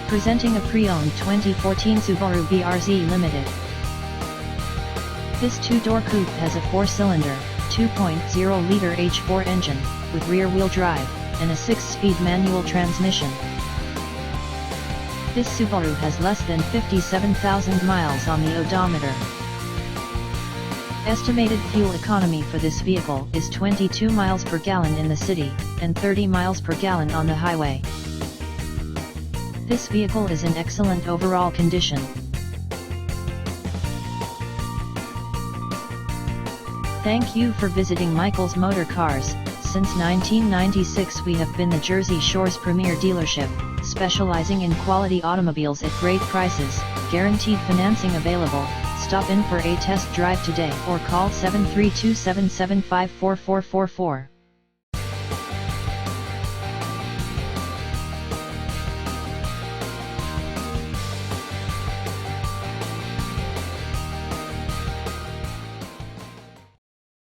Presenting a pre-owned 2014 Subaru BRZ Limited. This two-door coupe has a 4-cylinder, 2.0-liter H4 engine, with rear-wheel drive, and a 6-speed manual transmission. This Subaru has less than 57,000 miles on the odometer. Estimated fuel economy for this vehicle is 22 miles per gallon in the city, and 30 miles per gallon on the highway. This vehicle is in excellent overall condition. Thank you for visiting Michael's Motorcars. Since 1996 we have been the Jersey Shore's premier dealership, specializing in quality automobiles at great prices, guaranteed financing available. Stop in for a test drive today or call 732-775-4444.